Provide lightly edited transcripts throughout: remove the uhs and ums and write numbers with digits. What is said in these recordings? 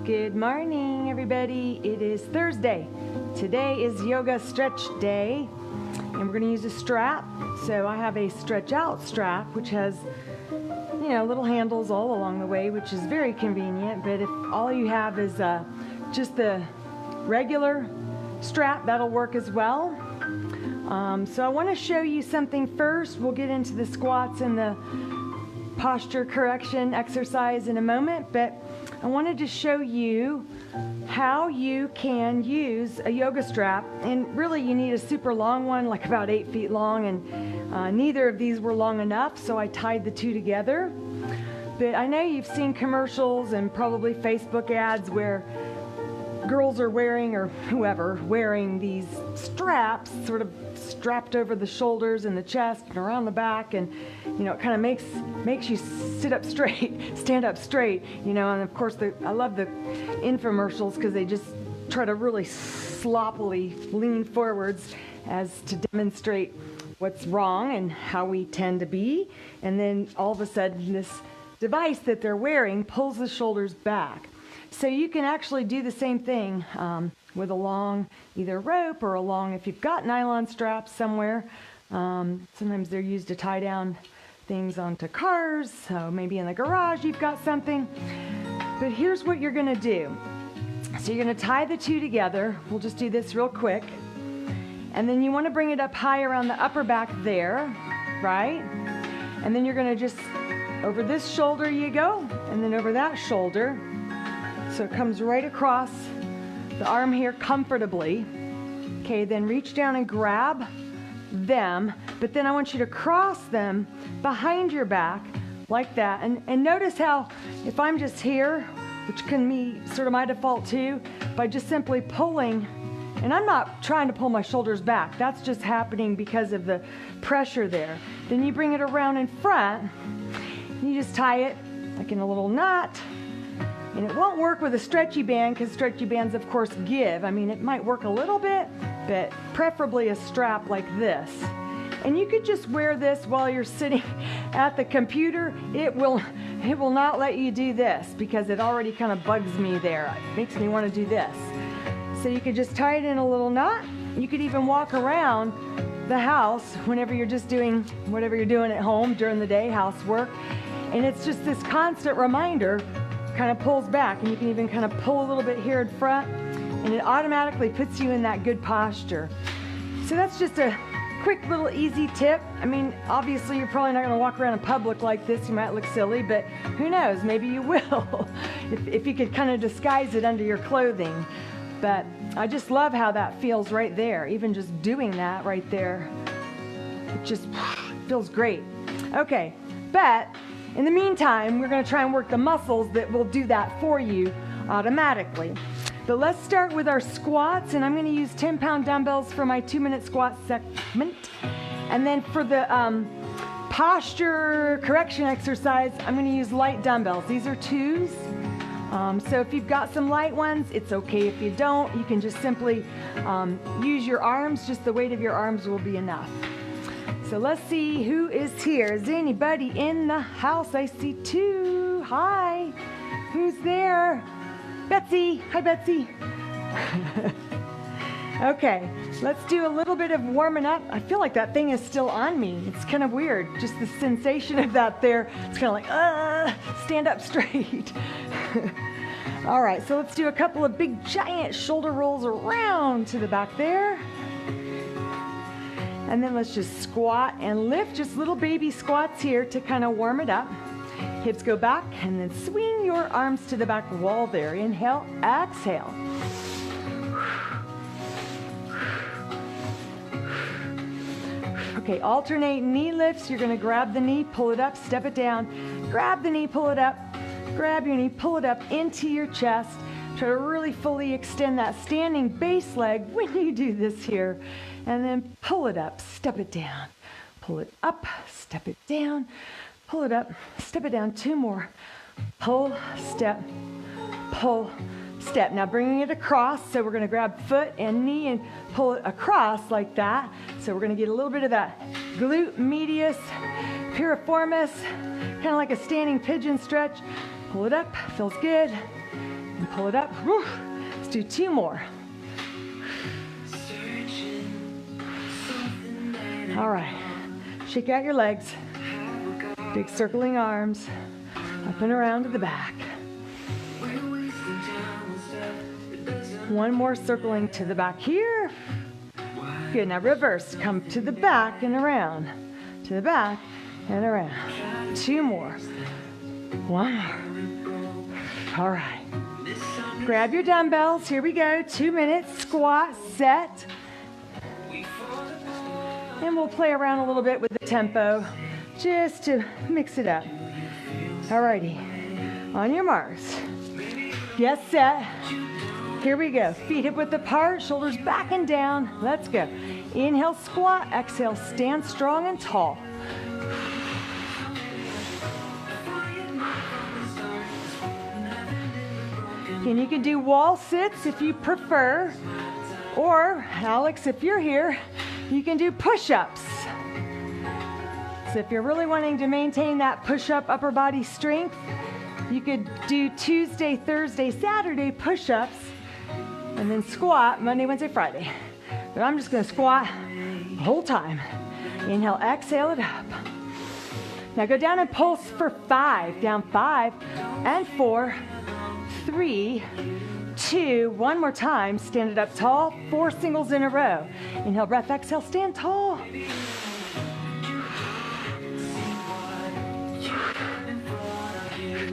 Good morning, everybody. It is Thursday. Today is yoga stretch day, and we're going to use a strap. So I have a stretch out strap, which has, little handles all along the way, which is very convenient. But if all you have is just the regular strap, that'll work as well. So I want to show you something first. We'll get into the squats and the posture correction exercise in a moment, but I wanted to show you how you can use a yoga strap. And really you need a super long one, like about 8 feet long, and neither of these were long enough, so I tied the two together. But I know you've seen commercials and probably Facebook ads where girls are wearing, or whoever, wearing these straps sort of strapped over the shoulders and the chest and around the back, and it kind of makes you sit up straight, stand up straight, and of course I love the infomercials because they just try to really sloppily lean forwards as to demonstrate what's wrong and how we tend to be, and then all of a sudden this device that they're wearing pulls the shoulders back. So you can actually do the same thing with a long either rope or a long, if you've got nylon straps somewhere. Sometimes they're used to tie down things onto cars, so maybe in the garage you've got something. But here's what you're going to do. So you're going to tie the two together. We'll just do this real quick. And then you want to bring it up high around the upper back there, right? And then you're going to just, over this shoulder you go, and then over that shoulder. So it comes right across the arm here comfortably. Okay, then reach down and grab them, but then I want you to cross them behind your back like that. And notice how if I'm just here, which can be sort of my default too, by just simply pulling, and I'm not trying to pull my shoulders back, that's just happening because of the pressure there. Then you bring it around in front, and you just tie it like in a little knot. And it won't work with a stretchy band because stretchy bands, of course, give. I mean, it might work a little bit, but preferably a strap like this. And you could just wear this while you're sitting at the computer. It will not let you do this because it already kind of bugs me there. It makes me want to do this. So you could just tie it in a little knot. You could even walk around the house whenever you're just doing whatever you're doing at home during the day, housework. And it's just this constant reminder, kind of pulls back, and you can even kind of pull a little bit here in front, and it automatically puts you in that good posture. So that's just a quick little easy tip. I mean, obviously you're probably not going to walk around in public like this. You might look silly, but who knows, maybe you will if you could kind of disguise it under your clothing. But I just love how that feels right there. Even just doing that right there, it just feels great. Okay, but in the meantime, we're going to try and work the muscles that will do that for you automatically. But let's start with our squats, and I'm going to use 10-pound dumbbells for my 2-minute squat segment. And then for the posture correction exercise, I'm going to use light dumbbells. These are 2s. So if you've got some light ones, it's okay if you don't. You can just simply use your arms. Just the weight of your arms will be enough. So let's see who is here. Is anybody in the house? I see 2. Hi. Who's there? Betsy. Hi, Betsy. Okay, let's do a little bit of warming up. I feel like that thing is still on me. It's kind of weird. Just the sensation of that there. It's kind of like, stand up straight. All right, so let's do a couple of big giant shoulder rolls around to the back there. And then let's just squat and lift, just little baby squats here to kind of warm it up. Hips go back, and then swing your arms to the back wall there. Inhale, exhale. Okay, alternate knee lifts. You're going to grab the knee, pull it up, step it down. Grab the knee, pull it up. Grab your knee, pull it up into your chest. Try to really fully extend that standing base leg when you do this here. And then pull it up, step it down. Pull it up, step it down. Pull it up, step it down. 2 more. Pull, step, pull, step. Now bringing it across, so we're going to grab foot and knee and pull it across like that. So we're going to get a little bit of that glute medius piriformis, kind of like a standing pigeon stretch. Pull it up, feels good. And pull it up. Whew. Let's do 2 more. All right, shake out your legs. Big circling arms, up and around to the back. 1 more circling to the back here. Good, now reverse. Come to the back and around. To the back and around. 2 more. 1 more. All right. Grab your dumbbells. Here we go. 2 minutes. Squat, set. And we'll play around a little bit with the tempo just to mix it up. All righty. On your marks. Get set. Here we go. Feet hip width apart, shoulders back and down. Let's go. Inhale, squat. Exhale, stand strong and tall. And you can do wall sits if you prefer. Or, Alex, if you're here, you can do push-ups. So if you're really wanting to maintain that push-up upper body strength, you could do Tuesday, Thursday, Saturday push-ups, and then squat Monday, Wednesday, Friday. But I'm just gonna squat the whole time. Inhale, exhale it up. Now go down and pulse for 5. Down 5 and 4, 3, 2, 1 more time. Stand it up tall, 4 singles in a row. Inhale, breath, exhale, stand tall.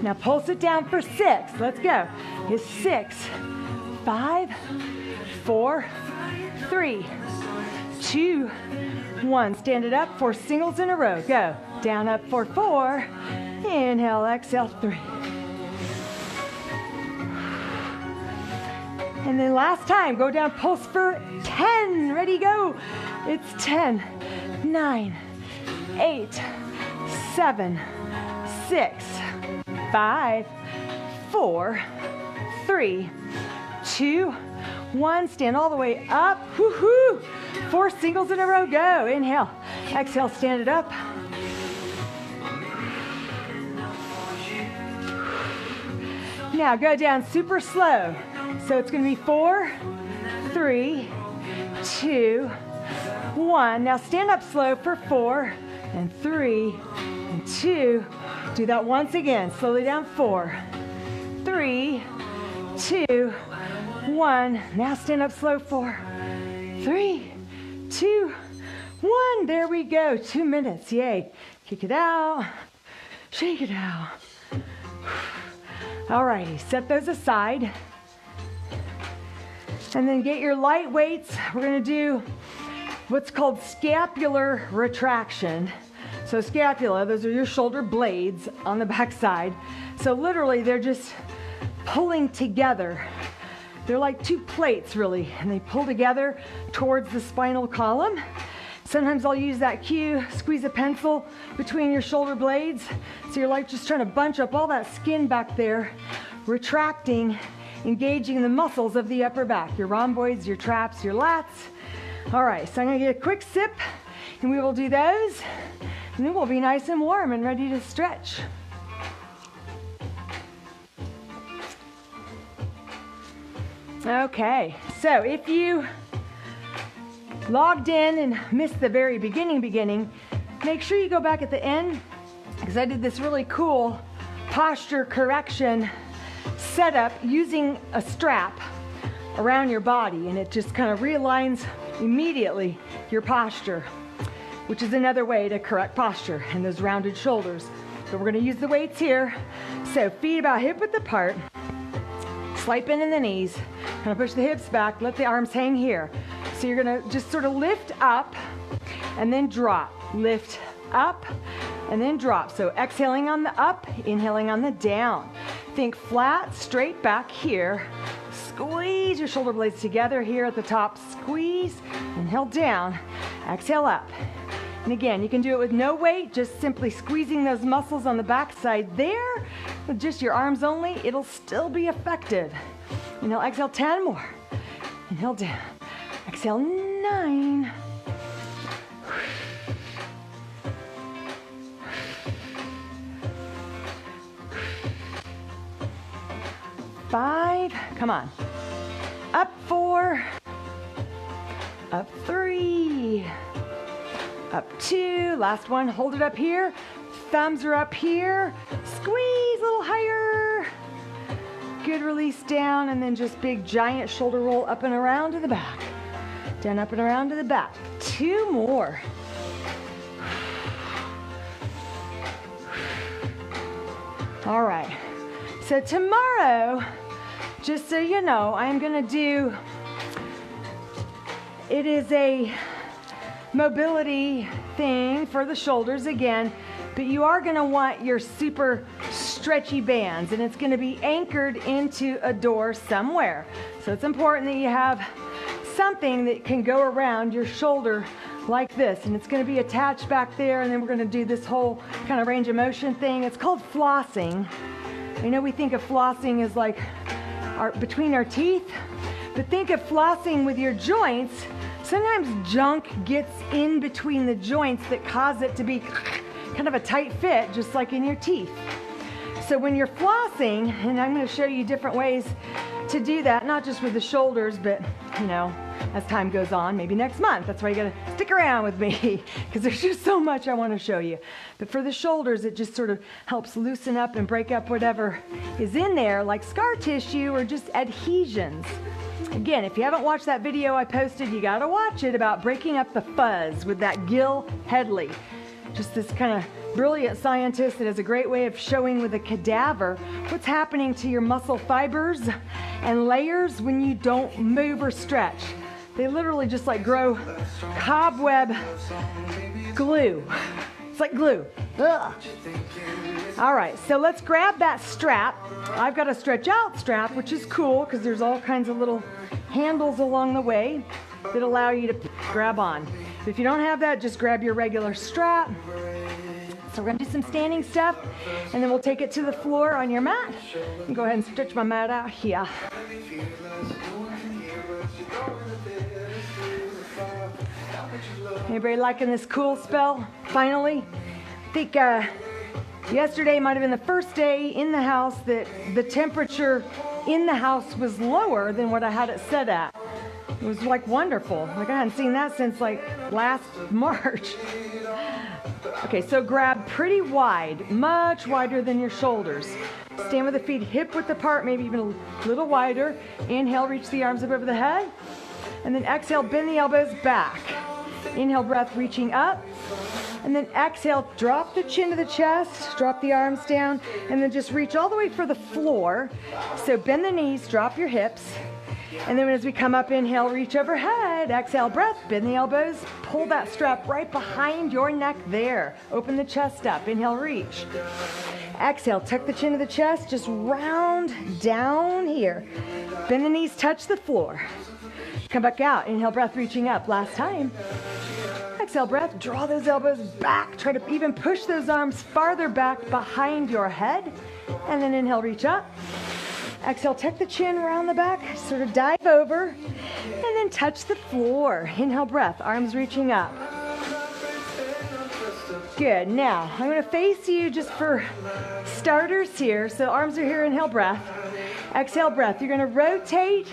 Now pulse it down for 6. Let's go. It's 6, 5, 4, 3, 2, 1. Stand it up, 4 singles in a row. Go. Down, up for 4. Inhale, exhale, 3. And then last time, go down, pulse for 10. Ready, go. It's 10, 9, 8, 7, 6, 5, 4, 3, 2, 1. Stand all the way up. Woohoo! 4 singles in a row. Go. Inhale. Exhale. Stand it up. Now go down super slow. So it's going to be 4, 3, 2, 1. Now stand up slow for 4 and 3 and 2. Do that once again. Slowly down. 4, 3, 2, 1. Now stand up slow. 4, 3, 2, 1. There we go. 2 minutes. Yay. Kick it out. Shake it out. All righty. Set those aside. And then get your light weights. We're going to do what's called scapular retraction. So scapula, those are your shoulder blades on the back side. So literally they're just pulling together. They're like 2 plates really, and they pull together towards the spinal column. Sometimes I'll use that cue, squeeze a pencil between your shoulder blades. So you're like just trying to bunch up all that skin back there, retracting, engaging the muscles of the upper back, your rhomboids, your traps, your lats. All right, so I'm gonna get a quick sip and we will do those. And then we'll be nice and warm and ready to stretch. Okay, so if you logged in and missed the very beginning, make sure you go back at the end because I did this really cool posture correction setup using a strap around your body, and it just kind of realigns immediately your posture, which is another way to correct posture and those rounded shoulders. So we're going to use the weights here. So feet about hip width apart, slight bend in the knees, kind of push the hips back, let the arms hang here. So you're going to just sort of lift up and then drop, lift up and then drop. So exhaling on the up, inhaling on the down. Think flat, straight back here. Squeeze your shoulder blades together here at the top. Squeeze, inhale down, exhale up. And again, you can do it with no weight, just simply squeezing those muscles on the back side there with just your arms only. It'll still be effective. Inhale, exhale, 10 more. Inhale down, exhale, 9. 5, come on. Up 4, up 3, up 2, last one, hold it up here. Thumbs are up here, squeeze a little higher. Good, release down, and then just big giant shoulder roll up and around to the back. Down, up and around to the back. 2 more. All right, so tomorrow, just so you know, I am gonna do, it is a mobility thing for the shoulders again, but you are gonna want your super stretchy bands, and it's gonna be anchored into a door somewhere. So it's important that you have something that can go around your shoulder like this, and it's going to be attached back there, and then we're going to do this whole kind of range of motion thing. It's called flossing. I know we think of flossing as like between our teeth, but think of flossing with your joints. Sometimes junk gets in between the joints that cause it to be kind of a tight fit, just like in your teeth. So when you're flossing, and I'm going to show you different ways to do that, not just with the shoulders, but you know, as time goes on, maybe next month. That's why you gotta stick around with me, because there's just so much I want to show you. But for the shoulders, it just sort of helps loosen up and break up whatever is in there, like scar tissue or just adhesions. Again, if you haven't watched that video I posted, you gotta watch it, about breaking up the fuzz with that Gil Hedley. Just this kind of brilliant scientist that has a great way of showing with a cadaver what's happening to your muscle fibers and layers when you don't move or stretch. They literally just like grow cobweb glue. It's like glue. Ugh. All right, so let's grab that strap. I've got a stretch out strap, which is cool because there's all kinds of little handles along the way that allow you to grab on. If you don't have that, just grab your regular strap. So we're gonna do some standing stuff, and then we'll take it to the floor on your mat. And go ahead and stretch my mat out here. Anybody liking this cool spell? Finally? I think yesterday might have been the first day in the house that the temperature in the house was lower than what I had it set at. It was like wonderful. Like I hadn't seen that since like last March. Okay, so grab pretty wide, much wider than your shoulders. Stand with the feet hip width apart, maybe even a little wider. Inhale, reach the arms up over the head. And then exhale, bend the elbows back. Inhale, breath reaching up. And then exhale, drop the chin to the chest, drop the arms down, and then just reach all the way for the floor. So bend the knees, drop your hips. And then as we come up, inhale, reach overhead. Exhale, breath, bend the elbows. Pull that strap right behind your neck there. Open the chest up. Inhale, reach. Exhale, tuck the chin to the chest. Just round down here. Bend the knees, touch the floor. Come back out. Inhale, breath, reaching up. Last time. Exhale, breath, draw those elbows back. Try to even push those arms farther back behind your head. And then inhale, reach up. Exhale, tuck the chin around the back, sort of dive over, and then touch the floor. Inhale, breath, arms reaching up. Good, now I'm gonna face you just for starters here. So arms are here, inhale, breath. Exhale, breath. You're gonna rotate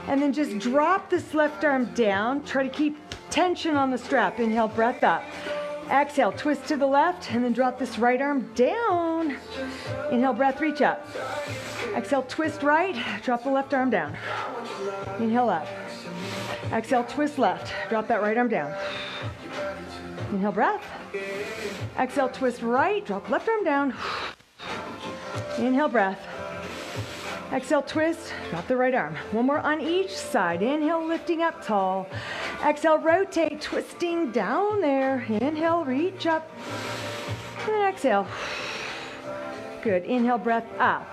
and then just drop this left arm down. Try to keep tension on the strap. Inhale, breath up. Exhale, twist to the left and then drop this right arm down. Inhale, breath, reach up. Exhale, twist right, drop the left arm down. Inhale up. Exhale, twist left, drop that right arm down. Inhale, breath. Exhale, twist right, drop left arm down. Inhale, breath. Exhale, twist, drop the right arm. One more on each side. Inhale, lifting up tall. Exhale, rotate, twisting down there. Inhale, reach up. And then exhale. Good. Inhale, breath up.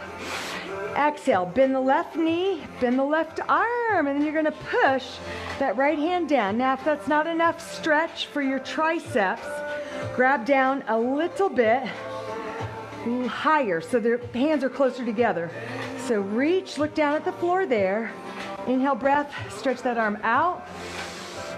Exhale, bend the left knee, bend the left arm, and then you're going to push that right hand down. Now, if that's not enough stretch for your triceps, grab down a little bit higher so their hands are closer together. So reach, look down at the floor there. Inhale, breath, stretch that arm out.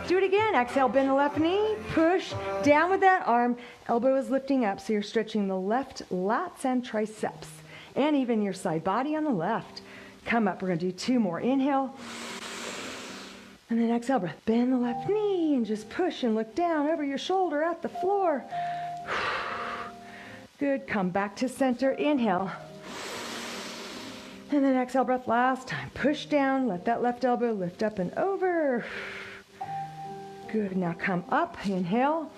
Do it again. Exhale, bend the left knee, push down with that arm. Elbow is lifting up, so you're stretching the left lats and triceps, and even your side body on the left. come up. We're gonna do 2 more. Inhale. And then exhale, breath. Bend the left knee and just push and look down over your shoulder at the floor. Good. Come back to center. Inhale. And then exhale, breath. Last time. Push down. Let that left elbow lift up and over. Good. Now come up. Inhale.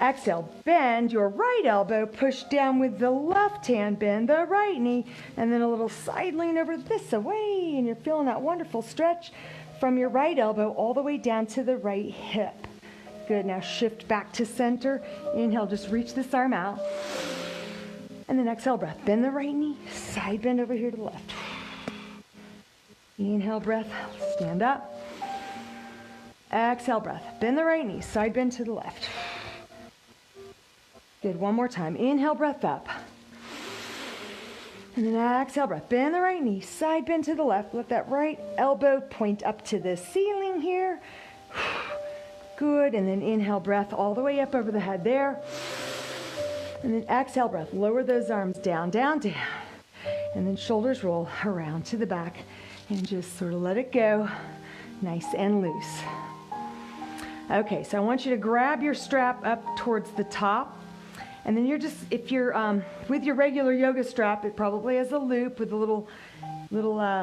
Exhale. Bend your right elbow. Push down with the left hand. Bend the right knee. And then a little side lean over this away. And you're feeling that wonderful stretch from your right elbow all the way down to the right hip. Good. Now shift back to center. Inhale. Just reach this arm out. And then exhale, breath. Bend the right knee. Side bend over here to the left. Inhale, breath. Stand up. Exhale, breath. Bend the right knee. Side bend to the left. Good. One more time. Inhale, breath up. And then exhale, breath. Bend the right knee. Side bend to the left. Let that right elbow point up to the ceiling here. Good. And then inhale, breath all the way up over the head there. And then exhale, breath. Lower those arms down, down, down. And then shoulders roll around to the back and just sort of let it go. Nice and loose. Okay, so I want you to grab your strap up towards the top. And then you're just, if you're with your regular yoga strap, it probably has a loop with a little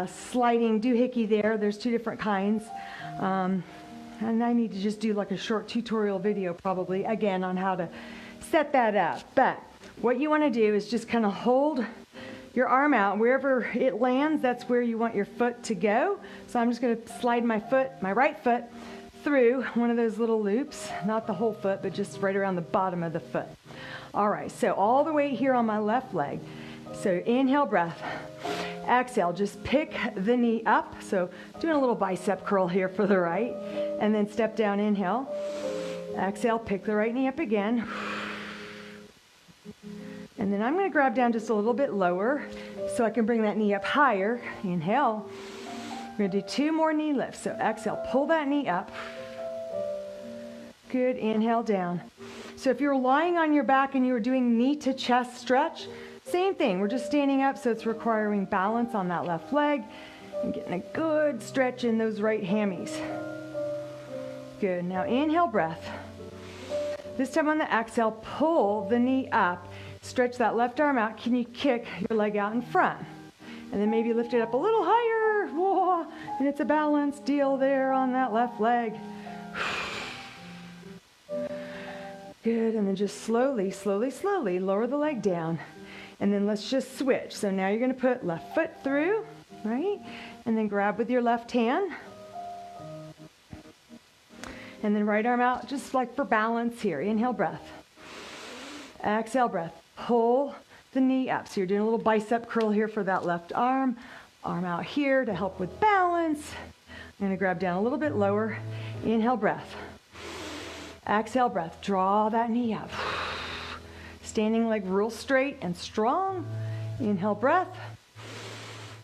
sliding doohickey there. There's 2 different kinds. And I need to just do like a short tutorial video probably, again, on how to set that up. But what you want to do is just kind of hold your arm out. Wherever it lands, that's where you want your foot to go. So I'm just going to slide my right foot, through one of those little loops, not the whole foot, but just right around the bottom of the foot. All right, so all the way here on my left leg. So inhale, breath. Exhale, just pick the knee up. So doing a little bicep curl here for the right. And then step down, inhale. Exhale, pick the right knee up again. And then I'm going to grab down just a little bit lower so I can bring that knee up higher. Inhale. We're going to do 2 more knee lifts. So exhale, pull that knee up. Good. Inhale down. So if you're lying on your back and you were doing knee to chest stretch, same thing. We're just standing up, so it's requiring balance on that left leg and getting a good stretch in those right hammies. Good. Now inhale, breath. This time on the exhale, pull the knee up. Stretch that left arm out. Can you kick your leg out in front? And then maybe lift it up a little higher. Whoa. And it's a balance deal there on that left leg. Good. And then just slowly, slowly, slowly lower the leg down. And then let's just switch. So now you're going to put left foot through, right? And then grab with your left hand. And then right arm out, just like for balance here. Inhale, breath. Exhale, breath. Pull the knee up. So you're doing a little bicep curl here for that left arm. Arm out here to help with balance. I'm going to grab down a little bit lower. Inhale, breath. Exhale, breath. Draw that knee up. Standing leg real straight and strong. Inhale, breath.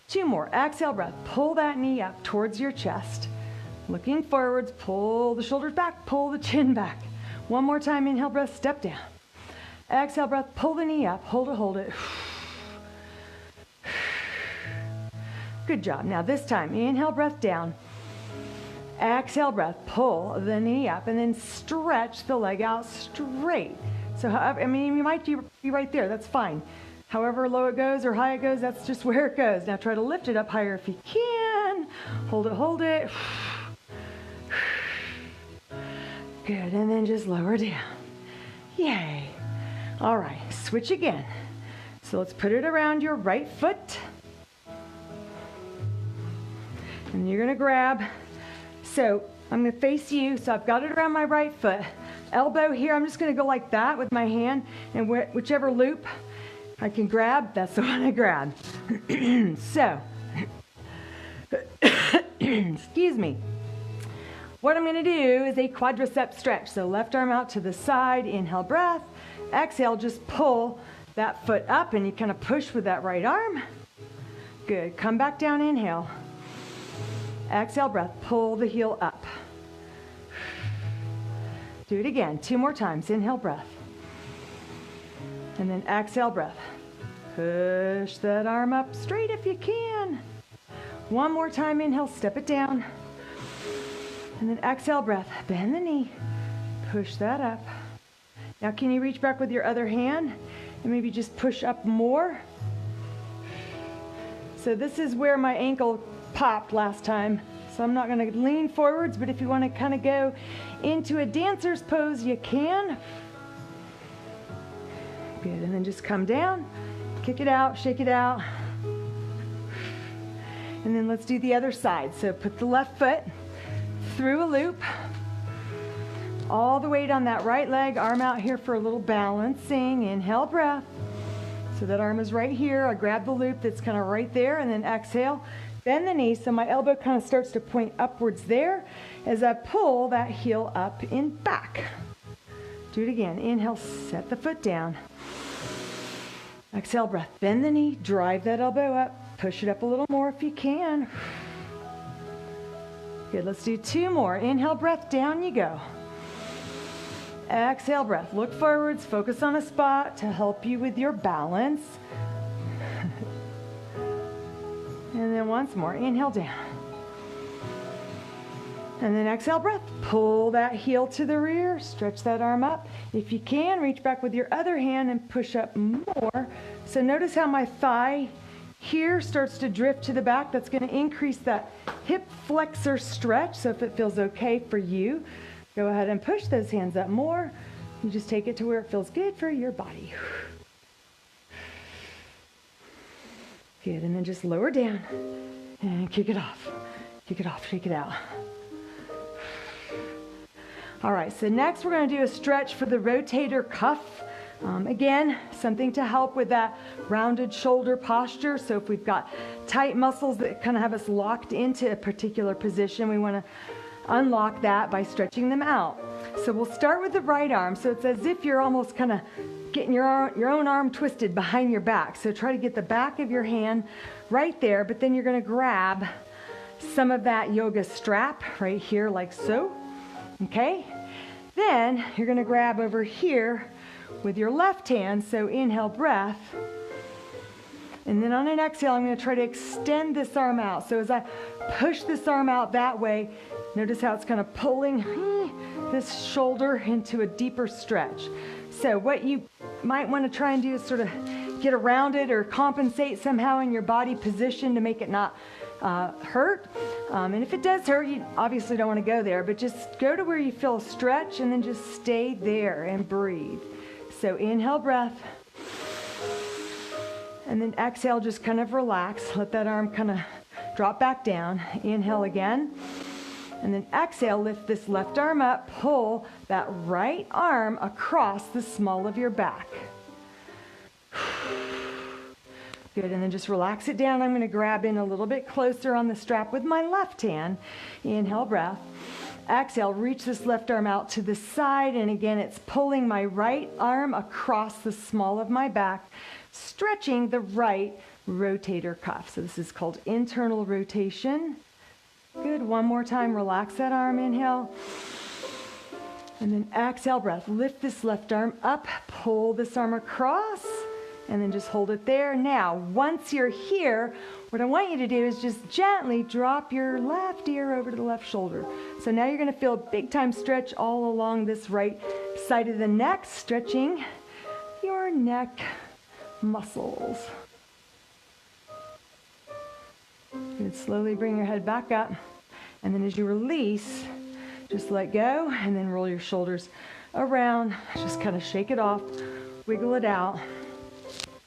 2 more. Exhale, breath. Pull that knee up towards your chest. Looking forwards, pull the shoulders back, pull the chin back. 1 more time. Inhale, breath. Step down. Exhale, breath. Pull the knee up. Hold it, hold it. Good job. Now this time, inhale, breath down. Exhale, breath. Pull the knee up and then stretch the leg out straight. So, I mean, you might be right there. That's fine. However low it goes or high it goes, that's just where it goes. Now try to lift it up higher if you can. Hold it, hold it. Good. And then just lower down. Yay. All right. Switch again. So let's put it around your right foot. And you're going to grab. So I'm going to face you. So I've got it around my right foot. Elbow here. I'm just going to go like that with my hand. And whichever loop I can grab, that's the one I grab. So, excuse me. What I'm going to do is a quadricep stretch. So left arm out to the side. Inhale, breath. Exhale, just pull that foot up and you kind of push with that right arm. Good. Come back down. Inhale. Exhale, breath. Pull the heel up. Do it again. 2 more times. Inhale, breath. And then exhale, breath. Push that arm up straight if you can. One more time, inhale, step it down. And then exhale, breath, bend the knee, push that up. Now can you reach back with your other hand and maybe just push up more? So this is where my ankle popped last time. So I'm not gonna lean forwards, but if you wanna kind of go into a dancer's pose, you can. Good, and then just come down, kick it out, shake it out. And then let's do the other side. So put the left foot through a loop, all the weight on that right leg, arm out here for a little balancing. Inhale, breath. So that arm is right here. I grab the loop that's kind of right there, and then exhale, bend the knee so my elbow kind of starts to point upwards there as I pull that heel up and back. Do it again. Inhale, set the foot down. Exhale, breath, bend the knee, drive that elbow up, push it up a little more if you can. Good, let's do two more. Inhale, breath, down you go. Exhale, breath, look forwards, focus on a spot to help you with your balance. And then once more, inhale down. And then exhale, breath, pull that heel to the rear, stretch that arm up. If you can, reach back with your other hand and push up more. So notice how my thigh here starts to drift to the back. That's going to increase that hip flexor stretch. So if it feels okay for you, go ahead and push those hands up more. You just take it to where it feels good for your body. Good, and then just lower down and kick it off. Kick it off, shake it out. All right, so next we're going to do a stretch for the rotator cuff. Again, something to help with that rounded shoulder posture. So if we've got tight muscles that kind of have us locked into a particular position, we want to unlock that by stretching them out. So we'll start with the right arm. So it's as if you're almost kind of getting your own arm twisted behind your back. So try to get the back of your hand right there, but then you're going to grab some of that yoga strap right here like so. Okay? Then you're going to grab over here with your left hand. So inhale, breath. And then on an exhale, I'm going to try to extend this arm out. So as I push this arm out that way, notice how it's kind of pulling this shoulder into a deeper stretch. So what you might want to try and do is sort of get around it or compensate somehow in your body position to make it not hurt. And if it does hurt, you obviously don't want to go there, but just go to where you feel a stretch and then just stay there and breathe. So inhale, breath. And then exhale, just kind of relax. Let that arm kind of drop back down. Inhale again. And then exhale, lift this left arm up. Pull that right arm across the small of your back. Good, and then just relax it down. I'm going to grab in a little bit closer on the strap with my left hand. Inhale, breath. Exhale, reach this left arm out to the side. And again, it's pulling my right arm across the small of my back, stretching the right rotator cuff. So this is called internal rotation. Good, one more time, relax that arm, inhale. And then exhale, breath. Lift this left arm up, pull this arm across, and then just hold it there. Now, once you're here, what I want you to do is just gently drop your left ear over to the left shoulder. So now you're going to feel a big time stretch all along this right side of the neck, stretching your neck muscles. Good. Slowly bring your head back up, and then as you release, just let go and then roll your shoulders around. Just kind of shake it off, wiggle it out,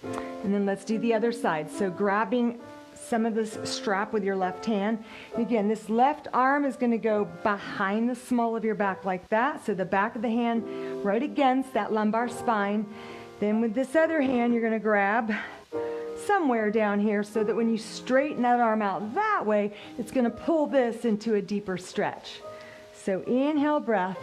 and then let's do the other side. So grabbing some of this strap with your left hand. Again, this left arm is going to go behind the small of your back like that. So the back of the hand right against that lumbar spine. Then with this other hand, you're going to grab somewhere down here so that when you straighten that arm out that way, it's going to pull this into a deeper stretch. So inhale, breath.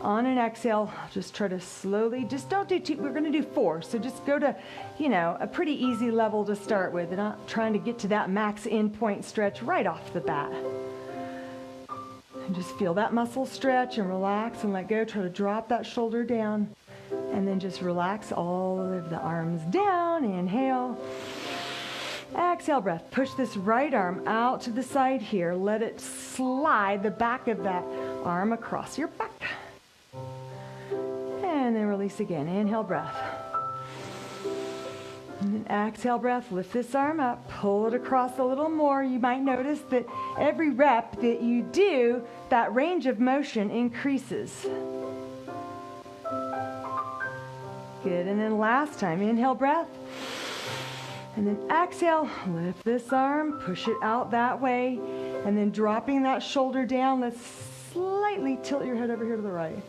On an exhale, just try to slowly, just don't do two, we're going to do 4. So just go to, a pretty easy level to start with, and not trying to get to that max endpoint stretch right off the bat. And just feel that muscle stretch and relax and let go. Try to drop that shoulder down And then just relax all of the arms down. Inhale. Exhale, breath. Push this right arm out to the side here. Let it slide the back of that arm across your back. And then release again. Inhale, breath. And then exhale, breath. Lift this arm up. Pull it across a little more. You might notice that every rep that you do, that range of motion increases. Good. And then last time. Inhale, breath. And then exhale, lift this arm, push it out that way, and then dropping that shoulder down, let's slightly tilt your head over here to the right.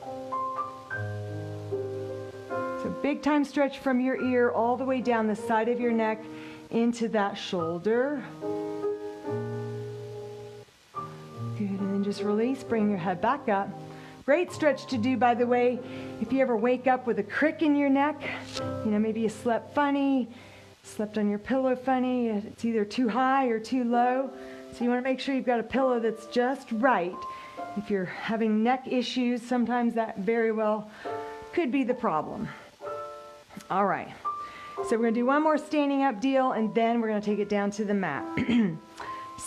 So big time stretch from your ear all the way down the side of your neck into that shoulder. Good, and then just release, bring your head back up. Great stretch to do, by the way, if you ever wake up with a crick in your neck, maybe you slept funny, slept on your pillow funny, it's either too high or too low. So you want to make sure you've got a pillow that's just right. If you're having neck issues, sometimes that very well could be the problem. All right, so we're going to do one more standing up deal, and then we're going to take it down to the mat.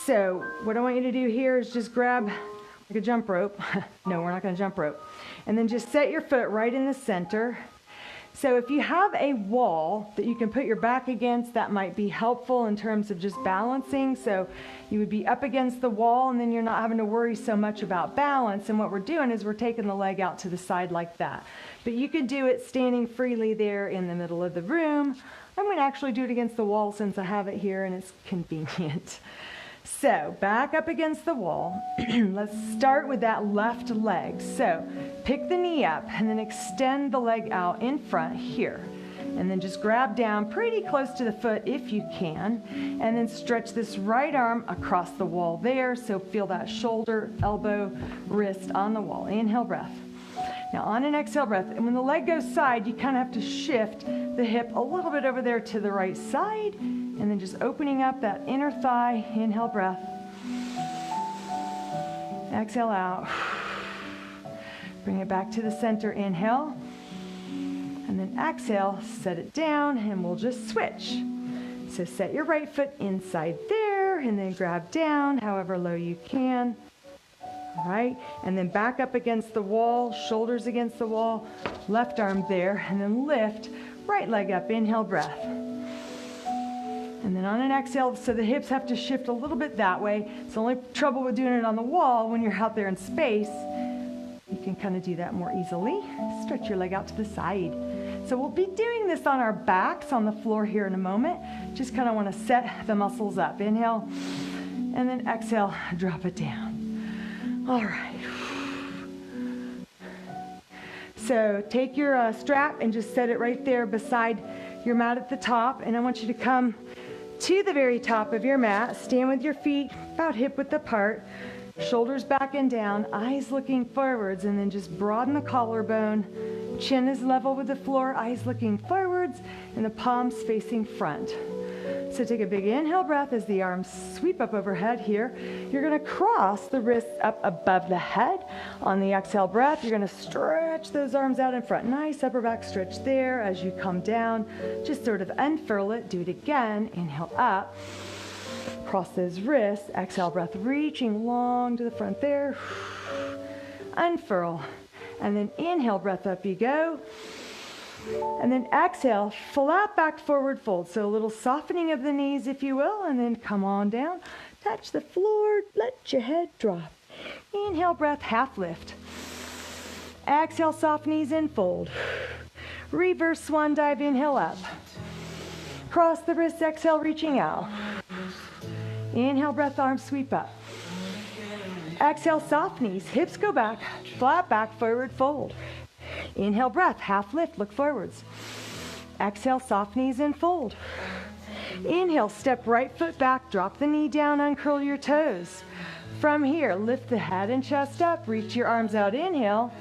So what I want you to do here is just grab like a jump rope. No, we're not going to jump rope. And then just set your foot right in the center. So if you have a wall that you can put your back against, that might be helpful in terms of just balancing. So you would be up against the wall, and then you're not having to worry so much about balance. And what we're doing is we're taking the leg out to the side like that. But you could do it standing freely there in the middle of the room. I'm going to actually do it against the wall since I have it here and it's convenient. So back up against the wall. Let's start with that left leg. So pick the knee up and then extend the leg out in front here. And then just grab down pretty close to the foot if you can. And then stretch this right arm across the wall there. So feel that shoulder, elbow, wrist on the wall. Inhale, breath. Now on an exhale breath, and when the leg goes side, you kind of have to shift the hip a little bit over there to the right side. And then just opening up that inner thigh. Inhale, breath. Exhale out. Bring it back to the center. Inhale. And then exhale, set it down, and we'll just switch. So set your right foot inside there, and then grab down however low you can. All right, and then back up against the wall, shoulders against the wall, left arm there, and then lift, right leg up. Inhale, breath. And then on an exhale, so the hips have to shift a little bit that way. It's the only trouble with doing it on the wall when you're out there in space. You can kind of do that more easily. Stretch your leg out to the side. So we'll be doing this on our backs on the floor here in a moment. Just kind of want to set the muscles up. Inhale, and then exhale, drop it down. All right. So take your strap and just set it right there beside your mat at the top. And I want you to come to the very top of your mat. Stand with your feet about hip width apart. Shoulders back and down, eyes looking forwards, and then just broaden the collarbone. Chin is level with the floor, eyes looking forwards, and the palms facing front. So take a big inhale breath as the arms sweep up overhead here. You're going to cross the wrists up above the head. On the exhale breath, you're going to stretch those arms out in front. Nice upper back stretch there. As you come down, just sort of unfurl it. Do it again. Inhale up. Cross those wrists. Exhale breath, reaching long to the front there. Unfurl. And then inhale breath, up you go. And then exhale, flat back forward fold. So a little softening of the knees, if you will, and then come on down. Touch the floor, let your head drop. Inhale breath, half lift. Exhale, soft knees in, fold. Reverse swan dive, inhale up. Cross the wrists, exhale, reaching out. Inhale breath, arms sweep up. Exhale, soft knees, hips go back, flat back, forward fold. Inhale breath, half lift, look forwards. Exhale, soft knees in, fold. Inhale, step right foot back, drop the knee down, uncurl your toes. From here, lift the head and chest up, reach your arms out, inhale.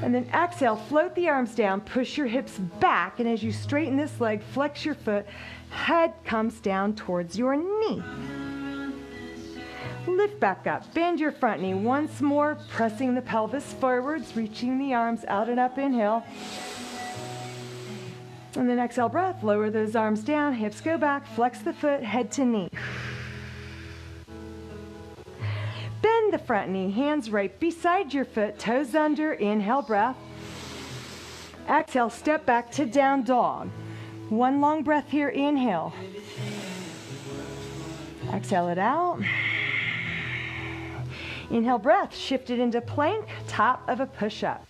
And then exhale, float the arms down, push your hips back, and as you straighten this leg, flex your foot, head comes down towards your knee. Lift back up. Bend your front knee once more, pressing the pelvis forwards, reaching the arms out and up. Inhale. And then exhale breath. Lower those arms down. Hips go back. Flex the foot, head to knee. Bend the front knee. Hands right beside your foot. Toes under. Inhale breath. Exhale, step back to down dog. One long breath here. Inhale. Exhale it out. Inhale breath, shift it into plank, top of a push-up.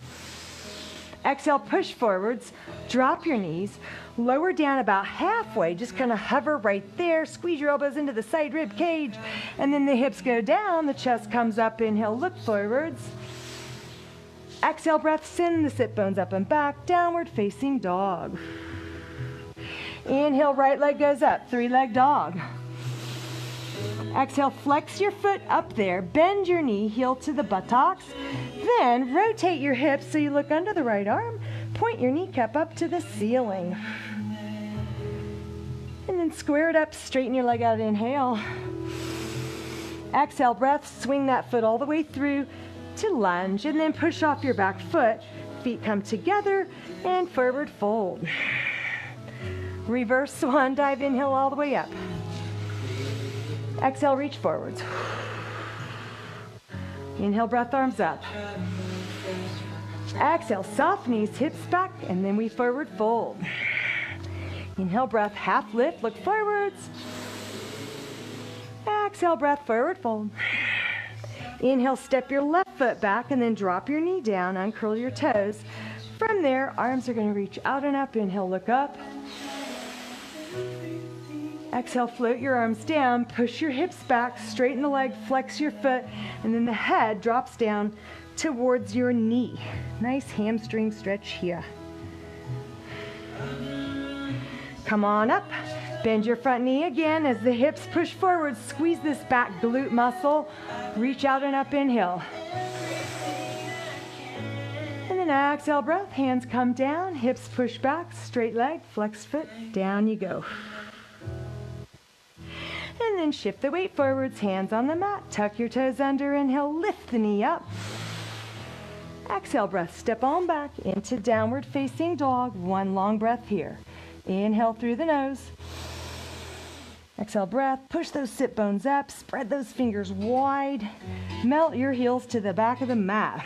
Exhale, push forwards, drop your knees, lower down about halfway, just kind of hover right there, squeeze your elbows into the side rib cage, and then the hips go down, the chest comes up. Inhale, look forwards. Exhale breath, send the sit bones up and back, downward facing dog. Inhale, right leg goes up, three-leg dog. Exhale, flex your foot up there, bend your knee, heel to the buttocks. Then rotate your hips so you look under the right arm, point your kneecap up to the ceiling. And then square it up, straighten your leg out, inhale. Exhale, breath, swing that foot all the way through to lunge, and then push off your back foot. Feet come together and forward fold. Reverse swan dive, inhale all the way up. Exhale, reach forwards. Inhale, breath, arms up. Exhale, soft knees, hips back, and then we forward fold. Inhale, breath, half lift, look forwards. Exhale, breath, forward fold. Inhale, step your left foot back and then drop your knee down, uncurl your toes. From there, arms are going to reach out and up. Inhale, look up. Exhale, float your arms down, push your hips back, straighten the leg, flex your foot, and then the head drops down towards your knee. Nice hamstring stretch here. Come on up. Bend your front knee again as the hips push forward. Squeeze this back glute muscle. Reach out and up, inhale. And then exhale, breath. Hands come down, hips push back, straight leg, flex foot, down you go. And then shift the weight forwards, hands on the mat, tuck your toes under, inhale, lift the knee up. Exhale, breath, step on back into downward facing dog. One long breath here. Inhale through the nose. Exhale, breath, push those sit bones up, spread those fingers wide. Melt your heels to the back of the mat.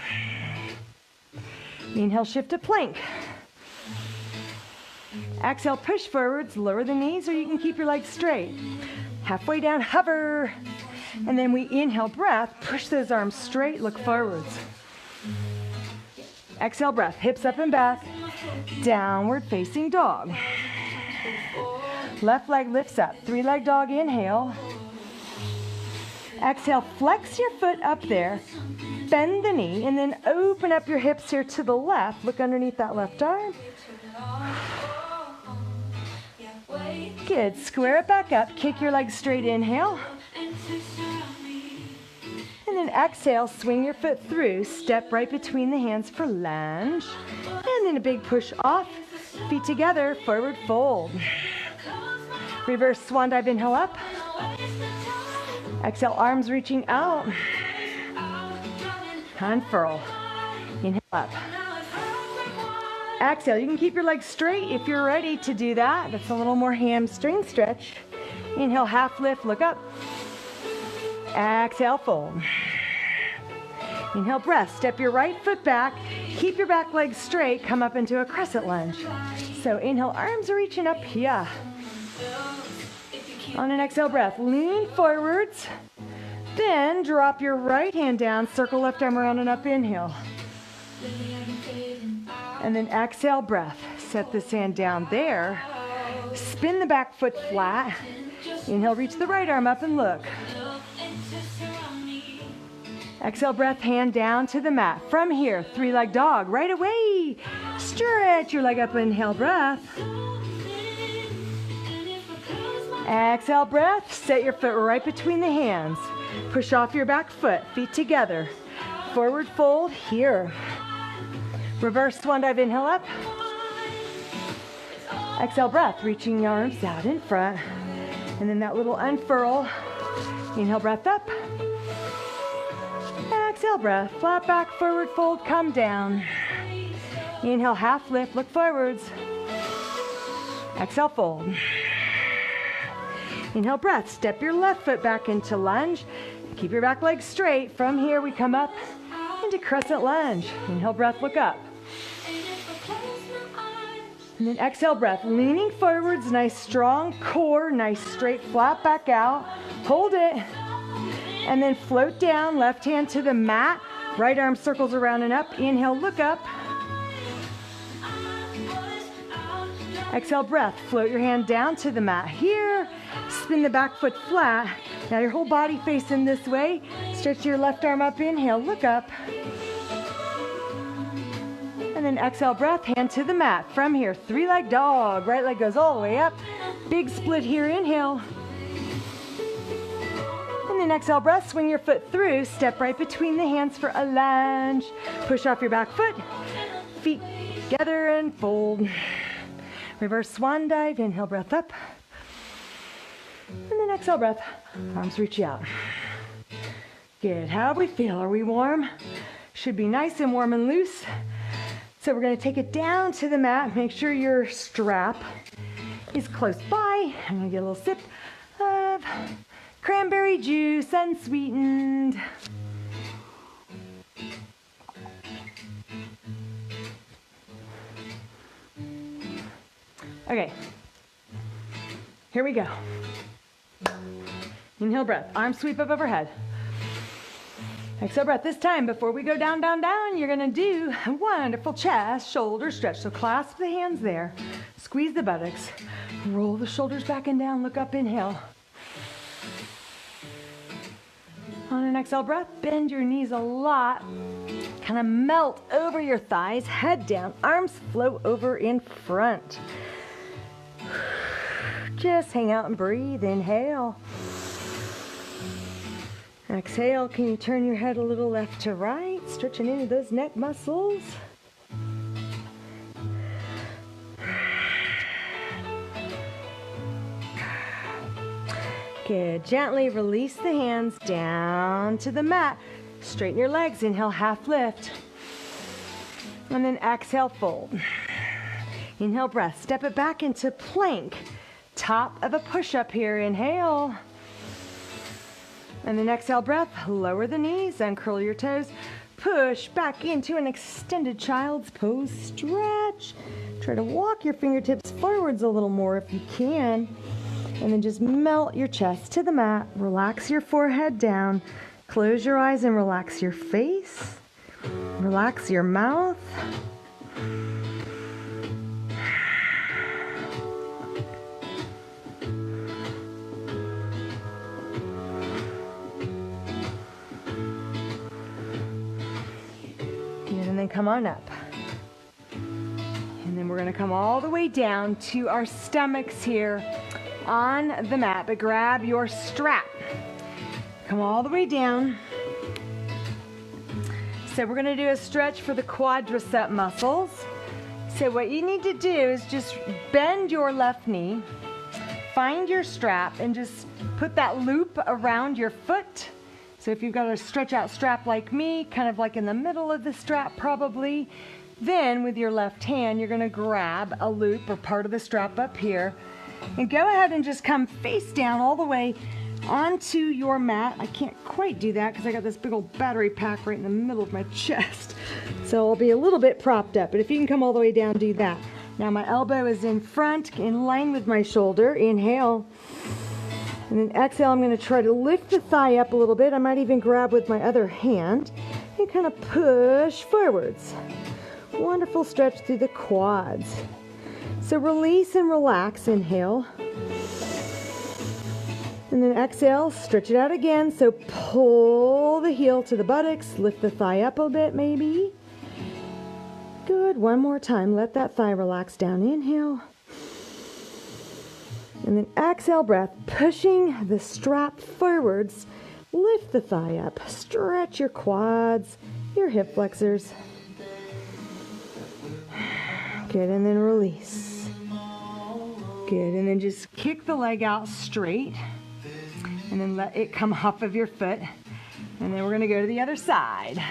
Inhale, shift to plank. Exhale, push forwards, lower the knees, or you can keep your legs straight. Halfway down, hover. And then we inhale, breath, push those arms straight, look forwards. Exhale, breath, hips up and back, downward facing dog. Left leg lifts up, three-leg dog, inhale. Exhale, flex your foot up there, bend the knee, and then open up your hips here to the left. Look underneath that left arm. Good, square it back up, kick your legs straight, inhale. And then exhale, swing your foot through, step right between the hands for lunge. And then a big push off, feet together, forward fold. Reverse swan dive, inhale up. Exhale, arms reaching out. Unfurl. Inhale up. Exhale, you can keep your legs straight if you're ready to do that. That's a little more hamstring stretch. Inhale, half lift, look up. Exhale, fold. Inhale, breath, step your right foot back. Keep your back leg straight, come up into a crescent lunge. So inhale, arms are reaching up here. On an exhale breath, lean forwards. Then drop your right hand down, circle left arm around and up, inhale. And then exhale, breath. Set this hand down there. Spin the back foot flat. Inhale, reach the right arm up and look. Exhale, breath, hand down to the mat. From here, three-leg dog, right away. Stretch your leg up, inhale, breath. Exhale, breath, set your foot right between the hands. Push off your back foot, feet together. Forward fold here. Reverse swan dive, inhale up. Exhale, breath, reaching the arms out in front. And then that little unfurl Inhale, breath up. Exhale, breath. Flat back, forward fold, come down. Inhale, half lift, look forwards. Exhale, fold. Inhale, breath. Step your left foot back into lunge. Keep your back leg straight. From here, we come up into crescent lunge. Inhale, breath, look up. And then exhale, breath. Leaning forwards, nice strong core, nice straight flat back out. Hold it. And then float down, left hand to the mat. Right arm circles around and up. Inhale, look up. Exhale, breath. Float your hand down to the mat here. Spin the back foot flat. Now your whole body facing this way. Stretch your left arm up. Inhale, look up. And then exhale, breath, hand to the mat. From here, three-leg dog. Right leg goes all the way up. Big split here, inhale. And then exhale, breath, swing your foot through. Step right between the hands for a lunge. Push off your back foot. Feet together and fold. Reverse swan dive. Inhale, breath up. And then exhale, breath. Arms reach out. Good. How do we feel? Are we warm? Should be nice and warm and loose. So we're going to take it down to the mat. Make sure your strap is close by. I'm going to get a little sip of cranberry juice, unsweetened. Okay, here we go. Inhale, breath, arms sweep up overhead. Exhale, breath. This time, before we go down, down, down, you're gonna do a wonderful chest, shoulder stretch. So clasp the hands there, squeeze the buttocks, roll the shoulders back and down, look up, inhale. On an exhale breath, bend your knees a lot. Kind of melt over your thighs, head down, arms float over in front. Just hang out and breathe, inhale. Exhale, can you turn your head a little left to right, stretching into those neck muscles. Good, gently release the hands down to the mat. Straighten your legs, inhale, half lift. And then exhale, fold. Inhale, breath, step it back into plank. Top of a push-up here, inhale. And then exhale, breath, lower the knees, uncurl your toes, push back into an extended child's pose, stretch. Try to walk your fingertips forwards a little more if you can. And then just melt your chest to the mat, relax your forehead down, close your eyes and relax your face, relax your mouth. And then come on up. And then we're going to come all the way down to our stomachs here on the mat, but grab your strap. Come all the way down. So we're going to do a stretch for the quadricep muscles. So what you need to do is just bend your left knee, find your strap, and just put that loop around your foot. So if you've got a stretch out strap like me, kind of like in the middle of the strap probably, then with your left hand, you're gonna grab a loop or part of the strap up here and go ahead and just come face down all the way onto your mat. I can't quite do that because I got this big old battery pack right in the middle of my chest. So I'll be a little bit propped up, but if you can come all the way down, do that. Now my elbow is in front, in line with my shoulder. Inhale. And then exhale, I'm going to try to lift the thigh up a little bit. I might even grab with my other hand and kind of push forwards. Wonderful stretch through the quads. So release and relax, inhale. And then exhale, stretch it out again. So pull the heel to the buttocks, lift the thigh up a bit maybe. Good, one more time. Let that thigh relax down, inhale. And then exhale, breath, pushing the strap forwards. Lift the thigh up. Stretch your quads, your hip flexors. Good, and then release. Good, and then just kick the leg out straight. and then let it come off of your foot. And then we're gonna go to the other side.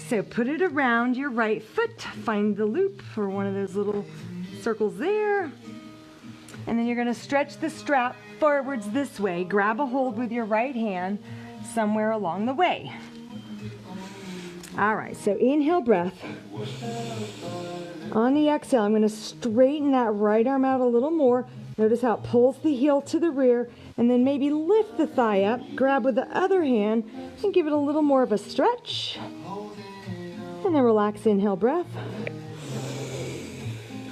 So put it around your right foot, find the loop or one of those little circles there. And then you're gonna stretch the strap forwards this way. Grab a hold with your right hand somewhere along the way. All right, so inhale breath. On the exhale, I'm gonna straighten that right arm out a little more. Notice how it pulls the heel to the rear, and then maybe lift the thigh up, grab with the other hand, and give it a little more of a stretch. And then relax, inhale breath.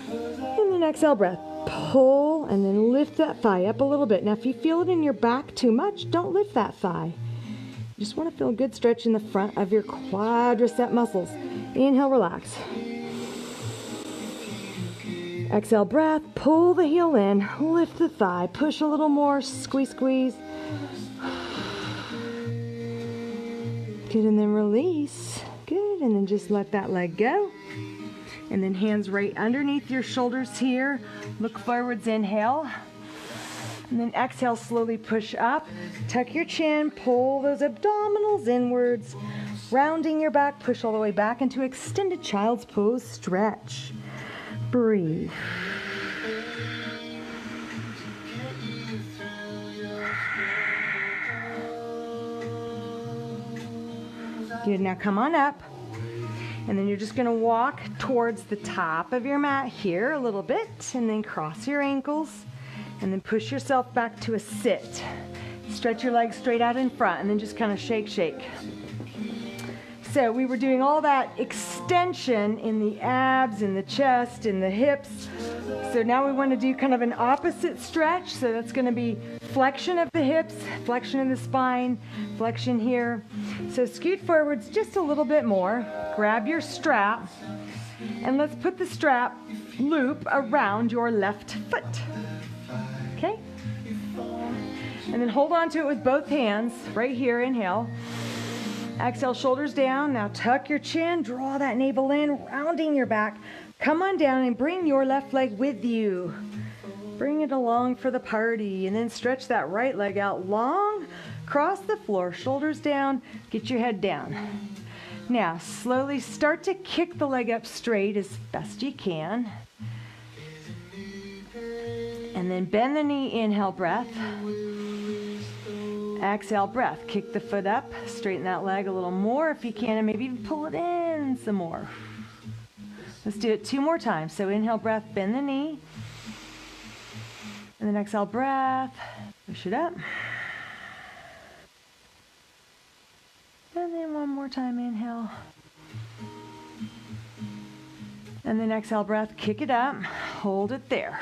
And then exhale breath. Pull, and then lift that thigh up a little bit. Now, if you feel it in your back too much, don't lift that thigh. You just want to feel a good stretch in the front of your quadricep muscles. Inhale, relax. Exhale, breath, pull the heel in, lift the thigh, push a little more, squeeze, squeeze. Good, and then release. Good, and then just let that leg go. And then hands right underneath your shoulders here. Look forwards, inhale. And then exhale, slowly push up. Tuck your chin, pull those abdominals inwards. Rounding your back, push all the way back into extended child's pose, stretch. Breathe. Good, now come on up. And then you're just gonna walk towards the top of your mat here a little bit, and then cross your ankles, and then push yourself back to a sit. Stretch your legs straight out in front, and then just kind of shake, shake. So we were doing all that extension in the abs, in the chest, in the hips. So now we want to do kind of an opposite stretch. So that's going to be flexion of the hips, flexion of the spine, flexion here. So scoot forwards just a little bit more. Grab your strap, and let's put the strap loop around your left foot. Okay? And then hold on to it with both hands right here. Inhale. Exhale, shoulders down. Now tuck your chin, draw that navel in, rounding your back. Come on down and bring your left leg with you. Bring it along for the party, and then stretch that right leg out long. Cross the floor, shoulders down, get your head down. Now, slowly start to kick the leg up straight as best you can. And then bend the knee, inhale, breath. Exhale, breath. Kick the foot up, straighten that leg a little more if you can, and maybe even pull it in some more. Let's do it 2 more times. So inhale, breath, bend the knee. And then exhale, breath, push it up. And then 1 more time, inhale. And then exhale, breath, kick it up, hold it there.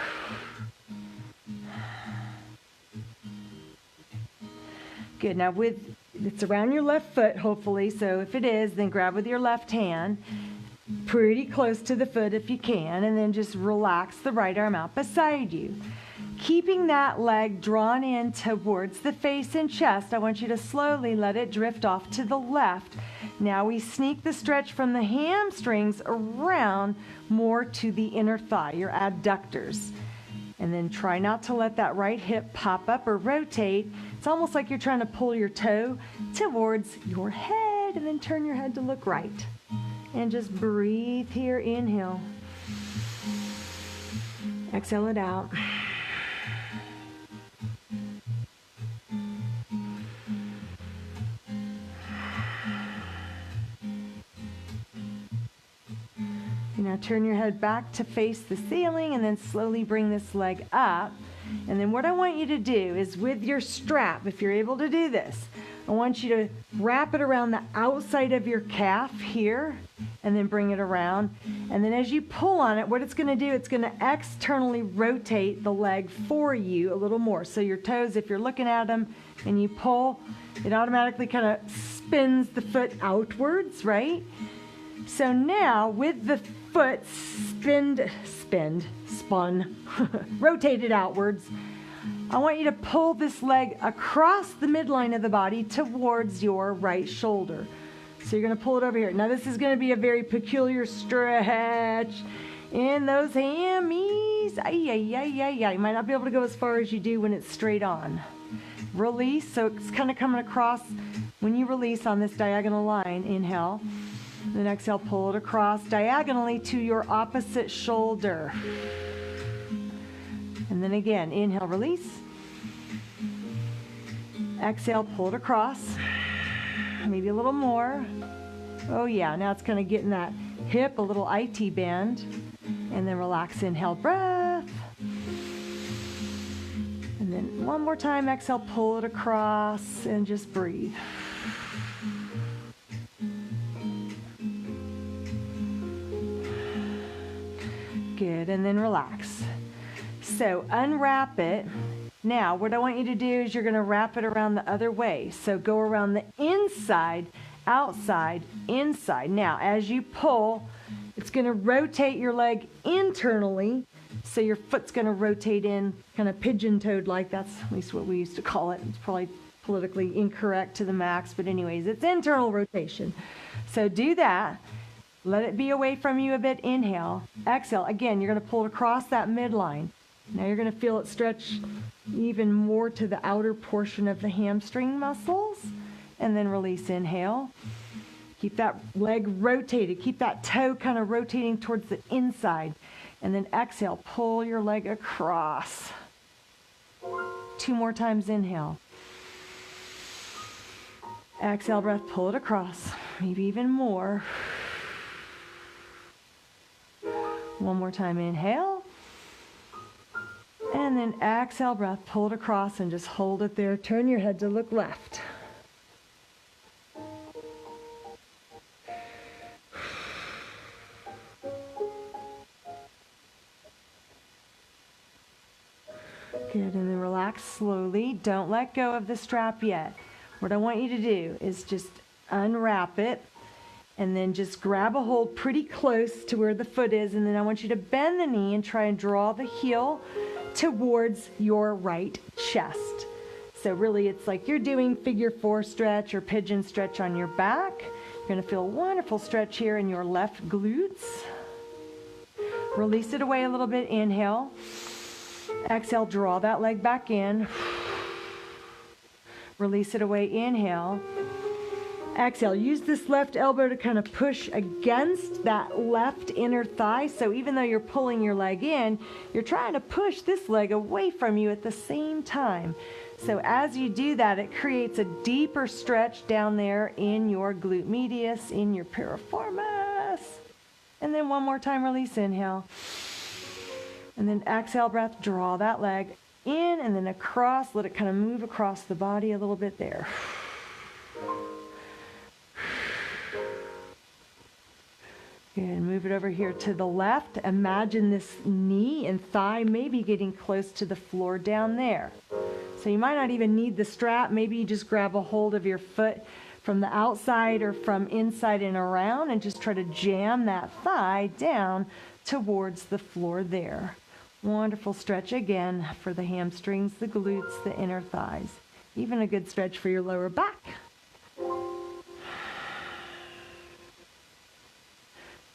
Good, now it's around your left foot, hopefully, so if it is, then grab with your left hand, pretty close to the foot if you can, and then just relax the right arm out beside you. Keeping that leg drawn in towards the face and chest, I want you to slowly let it drift off to the left. Now we sneak the stretch from the hamstrings around more to the inner thigh, your adductors. And then try not to let that right hip pop up or rotate. It's almost like you're trying to pull your toe towards your head, and then turn your head to look right. And just breathe here, inhale. Exhale it out. Now turn your head back to face the ceiling, and then slowly bring this leg up. And then what I want you to do is with your strap, if you're able to do this, I want you to wrap it around the outside of your calf here, and then bring it around. And then as you pull on it, what it's going to do, it's going to externally rotate the leg for you a little more. So your toes, if you're looking at them and you pull, it automatically kind of spins the foot outwards, right? So now with the foot spun, rotated outwards, I want you to pull this leg across the midline of the body towards your right shoulder. So you're going to pull it over here. Now this is going to be a very peculiar stretch in those hammies. Ay, ay, ay, ay, ay. You might not be able to go as far as you do when it's straight on. release. So it's kind of coming across when you release on this diagonal line. Inhale. Then exhale, pull it across diagonally to your opposite shoulder. And then again, inhale, release. Exhale, pull it across. Maybe a little more. Oh yeah, now it's kind of getting that hip, a little IT band. And then relax, inhale, breath. And then one more time, exhale, pull it across and just breathe. Good, and then relax. So unwrap it. Now, what I want you to do is you're going to wrap it around the other way. So go around the inside, outside, inside. Now, as you pull, it's going to rotate your leg internally. So your foot's going to rotate in kind of pigeon-toed like. That's at least what we used to call it. It's probably politically incorrect to the max, but anyways, it's internal rotation. So do that. Let it be away from you a bit. Inhale. Exhale. Again, you're going to pull it across that midline. Now you're going to feel it stretch even more to the outer portion of the hamstring muscles. And then release. Inhale. Keep that leg rotated. Keep that toe kind of rotating towards the inside. And then exhale. Pull your leg across. 2 more times. Inhale. Exhale, breath. Pull it across. Maybe even more. 1 more time, inhale. And then exhale, breath, pull it across and just hold it there. Turn your head to look left. Good, and then relax slowly. Don't let go of the strap yet. What I want you to do is just unwrap it. And then just grab a hold pretty close to where the foot is. And then I want you to bend the knee and try and draw the heel towards your right chest. So really it's like you're doing figure 4 stretch or pigeon stretch on your back. You're going to feel a wonderful stretch here in your left glutes. Release it away a little bit. Inhale. Exhale, draw that leg back in. Release it away. Inhale. Exhale, use this left elbow to kind of push against that left inner thigh. So even though you're pulling your leg in, you're trying to push this leg away from you at the same time. So as you do that, it creates a deeper stretch down there in your glute medius, in your piriformis. And then one more time, release, inhale. And then exhale, breath, draw that leg in and then across. Let it kind of move across the body a little bit there. And move it over here to the left. Imagine this knee and thigh maybe getting close to the floor down there. So you might not even need the strap. Maybe you just grab a hold of your foot from the outside or from inside and around and just try to jam that thigh down towards the floor there. Wonderful stretch again for the hamstrings, the glutes, the inner thighs. Even a good stretch for your lower back.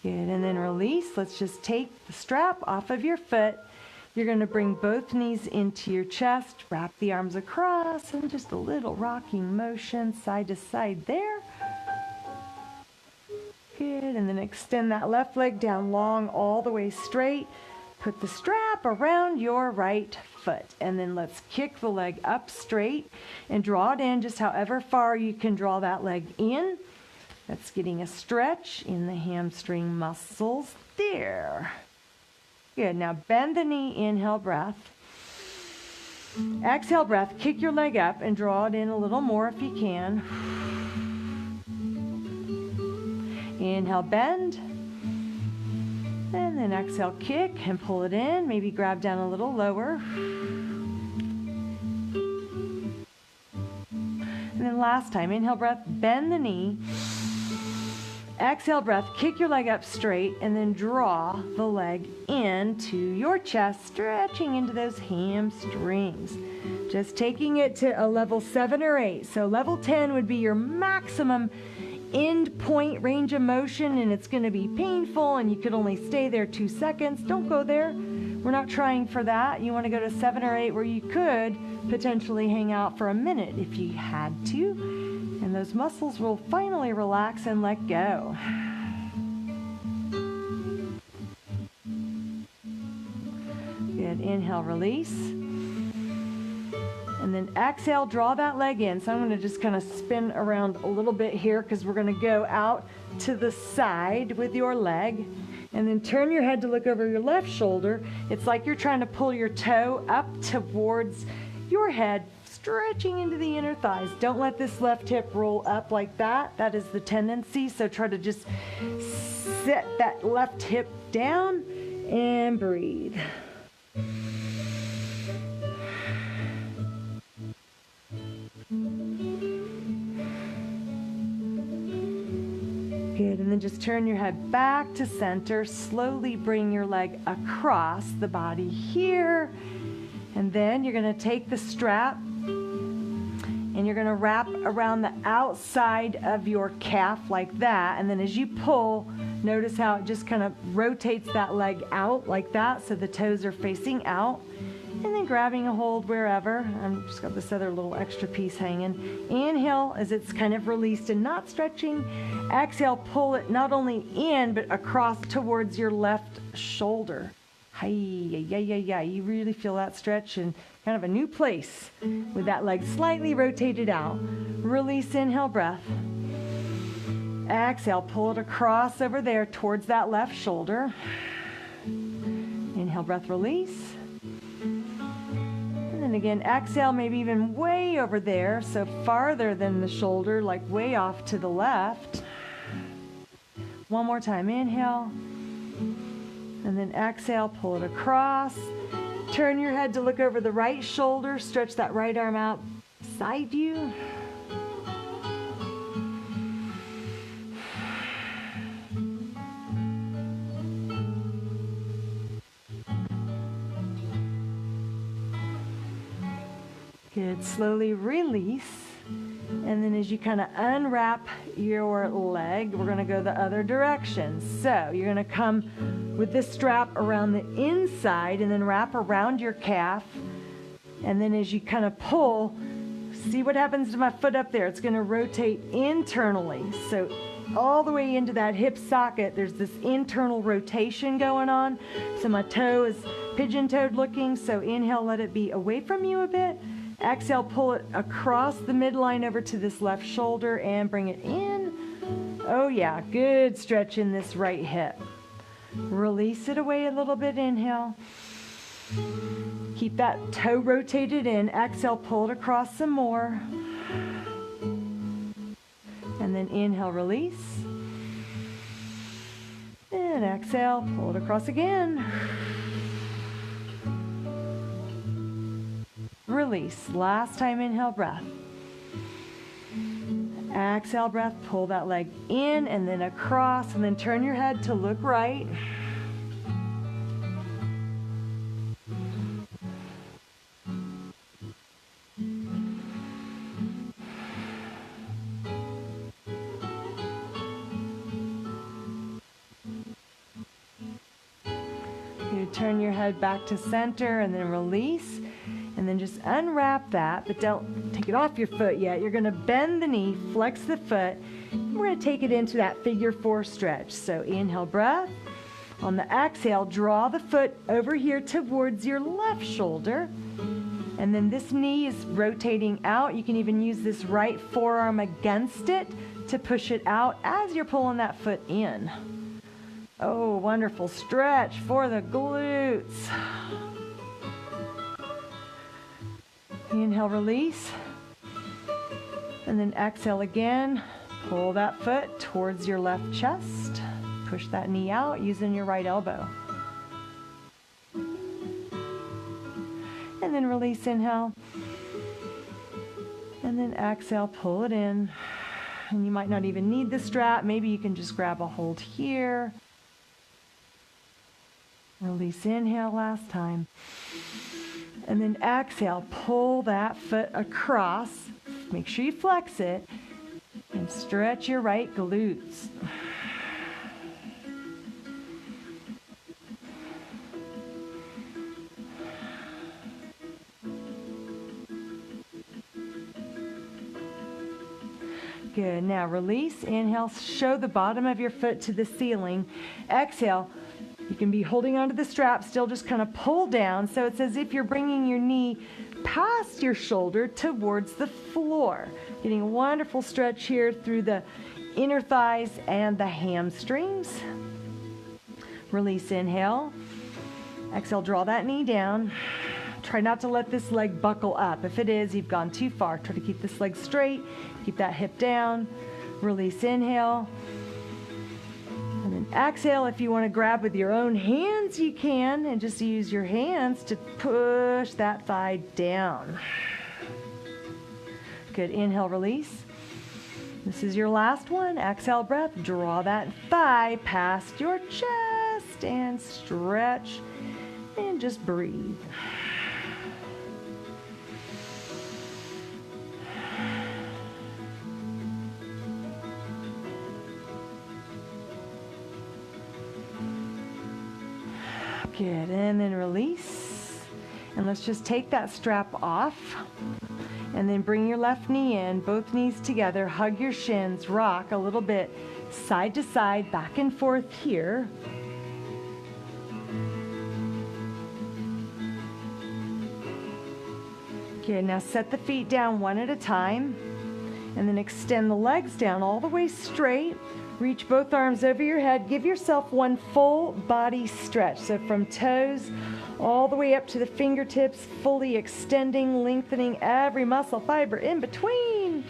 Good, and then release. Let's just take the strap off of your foot. You're going to bring both knees into your chest, wrap the arms across, and just a little rocking motion side to side there. Good, and then extend that left leg down long all the way straight. Put the strap around your right foot, and then let's kick the leg up straight and draw it in just however far you can draw that leg in. That's getting a stretch in the hamstring muscles there. Good. Now bend the knee, inhale, breath. Exhale, breath. Kick your leg up and draw it in a little more if you can. Inhale, bend. And then exhale, kick and pull it in. Maybe grab down a little lower. And then last time, inhale, breath, bend the knee. Exhale, breath, kick your leg up straight, and then draw the leg into your chest, stretching into those hamstrings. Just taking it to a level 7 or 8. So level 10 would be your maximum end point range of motion, and it's going to be painful, and you could only stay there 2 seconds. Don't go there. We're not trying for that. You want to go to 7 or 8 where you could potentially hang out for a minute if you had to. And those muscles will finally relax and let go. Good. Inhale, release. And then exhale, draw that leg in. So I'm going to just kind of spin around a little bit here because we're going to go out to the side with your leg. And then turn your head to look over your left shoulder. It's like you're trying to pull your toe up towards your head, stretching into the inner thighs. Don't let this left hip roll up like that. That is the tendency. So try to just set that left hip down and breathe. Good, and then just turn your head back to center. Slowly bring your leg across the body here. And then you're going to take the strap and you're going to wrap around the outside of your calf like that. And then as you pull, notice how it just kind of rotates that leg out like that so the toes are facing out. And then grabbing a hold wherever. I've just got this other little extra piece hanging. Inhale as it's kind of released and not stretching. Exhale, pull it not only in, but across towards your left shoulder. Hi-ya-ya-ya-ya. You really feel that stretch in kind of a new place with that leg slightly rotated out. Release, inhale, breath. Exhale, pull it across over there towards that left shoulder. Inhale, breath, release. And again, exhale, maybe even way over there, so farther than the shoulder, like way off to the left. One more time, inhale. And then exhale, pull it across. Turn your head to look over the right shoulder, stretch that right arm out beside you. Good. Slowly release. And then as you kind of unwrap your leg, we're going to go the other direction. So you're going to come with this strap around the inside and then wrap around your calf. And then as you kind of pull, see what happens to my foot up there. It's going to rotate internally. So all the way into that hip socket, there's this internal rotation going on. So my toe is pigeon-toed looking. So inhale, let it be away from you a bit. Exhale, pull it across the midline over to this left shoulder and bring it in. Oh yeah, good stretch in this right hip. Release it away a little bit, inhale. Keep that toe rotated in. Exhale, pull it across some more. And then inhale, release. And exhale, pull it across again. Release. Last time, inhale, breath. Exhale, breath. Pull that leg in and then across, and then turn your head to look right. You turn your head back to center and then release. And then just unwrap that, but don't take it off your foot yet. You're going to bend the knee, flex the foot. We're going to take it into that figure 4 stretch. So inhale, breath. On the exhale, draw the foot over here towards your left shoulder. And then this knee is rotating out. You can even use this right forearm against it to push it out as you're pulling that foot in. Oh, wonderful stretch for the glutes. Inhale, release. And then exhale again. Pull that foot towards your left chest. Push that knee out using your right elbow. And then release, inhale. And then exhale, pull it in. And you might not even need the strap. Maybe you can just grab a hold here. Release, inhale, last time. And then exhale, pull that foot across. Make sure you flex it. And stretch your right glutes. Good. Now release. Inhale, show the bottom of your foot to the ceiling. Exhale. You can be holding onto the strap, still just kind of pull down. So it's as if you're bringing your knee past your shoulder towards the floor. Getting a wonderful stretch here through the inner thighs and the hamstrings. Release, inhale. Exhale, draw that knee down. Try not to let this leg buckle up. If it is, you've gone too far. Try to keep this leg straight. Keep that hip down. Release, inhale. And then exhale. If you want to grab with your own hands, you can. And just use your hands to push that thigh down. Good. Inhale, release. This is your last one. Exhale, breath. Draw that thigh past your chest and stretch. And just breathe. Good, and then release. And let's just take that strap off. And then bring your left knee in, both knees together, hug your shins, rock a little bit side to side, back and forth here. Good, now set the feet down one at a time. And then extend the legs down all the way straight. Reach both arms over your head. Give yourself one full body stretch. So from toes all the way up to the fingertips, fully extending, lengthening every muscle fiber in between.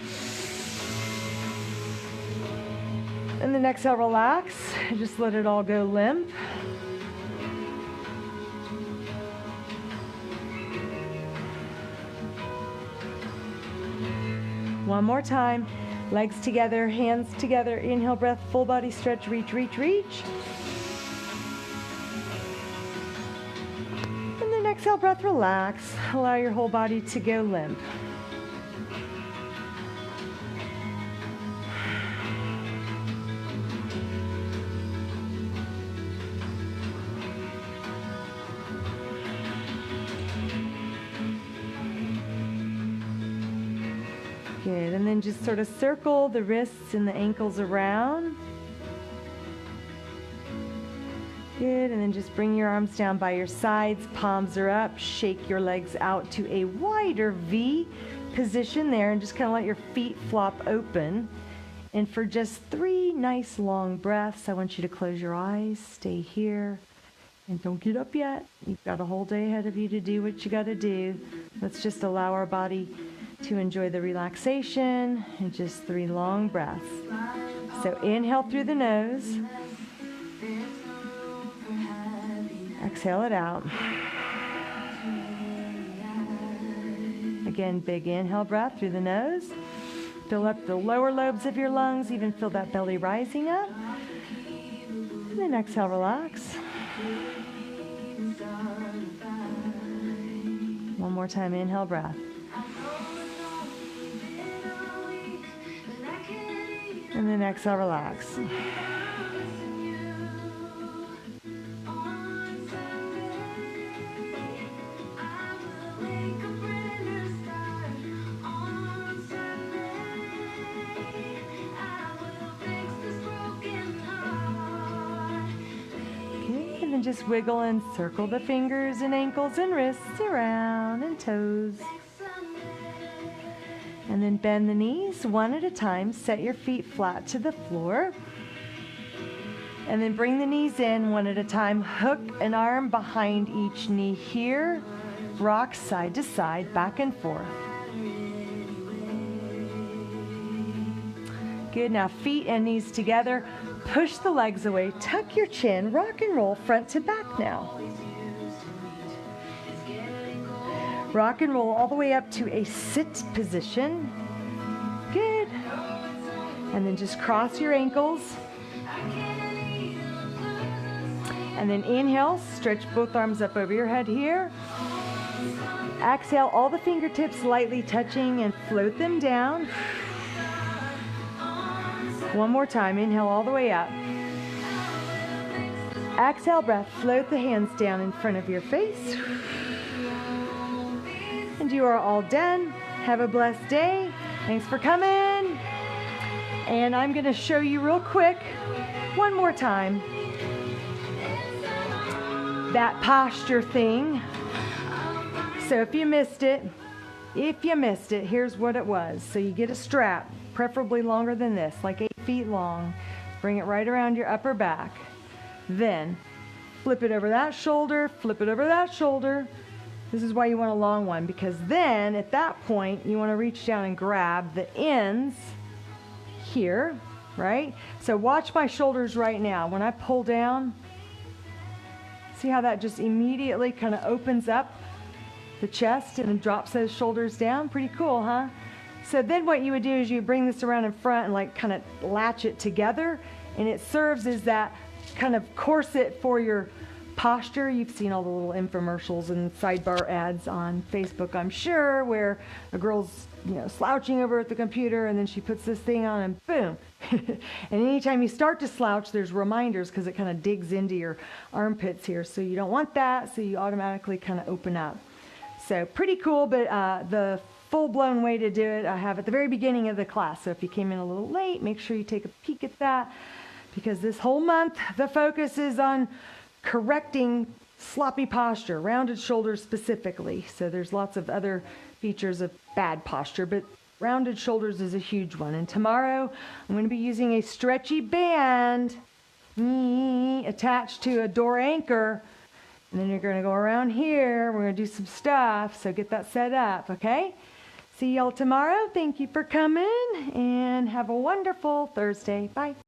And then exhale, relax. Just let it all go limp. One more time. Legs together, hands together. Inhale, breath, full body stretch, reach, reach, reach. And then exhale, breath, relax. Allow your whole body to go limp. Good, and then just sort of circle the wrists and the ankles around. Good, and then just bring your arms down by your sides, palms are up, shake your legs out to a wider V position there, and just kind of let your feet flop open. And for just 3 nice long breaths, I want you to close your eyes, stay here, and don't get up yet. You've got a whole day ahead of you to do what you got to do. Let's just allow our body to enjoy the relaxation and just 3 long breaths. So inhale through the nose. Exhale it out. Again, big inhale breath through the nose. Fill up the lower lobes of your lungs, even feel that belly rising up. And then exhale, relax. One more time, inhale breath. And then exhale, relax. Okay, and then just wiggle and circle the fingers and ankles and wrists around and toes. And then bend the knees one at a time. Set your feet flat to the floor. And then bring the knees in one at a time. Hook an arm behind each knee here. Rock side to side, back and forth. Good, now feet and knees together. Push the legs away, tuck your chin, rock and roll front to back now. Rock and roll all the way up to a sit position. Good. And then just cross your ankles. And then inhale, stretch both arms up over your head here. Exhale, all the fingertips lightly touching and float them down. One more time, inhale all the way up. Exhale, breath, float the hands down in front of your face. And you are all done. Have a blessed day. Thanks for coming. And I'm going to show you real quick, one more time, that posture thing. So if you missed it, here's what it was. So you get a strap, preferably longer than this, like 8 feet long. Bring it right around your upper back. Then flip it over that shoulder, flip it over that shoulder. This is why you want a long one, because then at that point you want to reach down and grab the ends here, right? So watch my shoulders right now. When I pull down, see how that just immediately kind of opens up the chest and then drops those shoulders down? Pretty cool, huh? So then what you would do is you bring this around in front and like kind of latch it together, and it serves as that kind of corset for your posture. You've seen all the little infomercials and sidebar ads on Facebook, I'm sure, where a girl's, slouching over at the computer and then she puts this thing on and boom. And anytime you start to slouch, there's reminders because it kind of digs into your armpits here. So you don't want that, so you automatically kind of open up. So pretty cool, but the full-blown way to do it I have at the very beginning of the class. So if you came in a little late, make sure you take a peek at that, because this whole month the focus is on correcting sloppy posture, rounded shoulders specifically. So there's lots of other features of bad posture, but rounded shoulders is a huge one. And tomorrow I'm going to be using a stretchy band attached to a door anchor. And then you're going to go around here. We're going to do some stuff. So get that set up, okay? See y'all tomorrow. Thank you for coming and have a wonderful Thursday. Bye.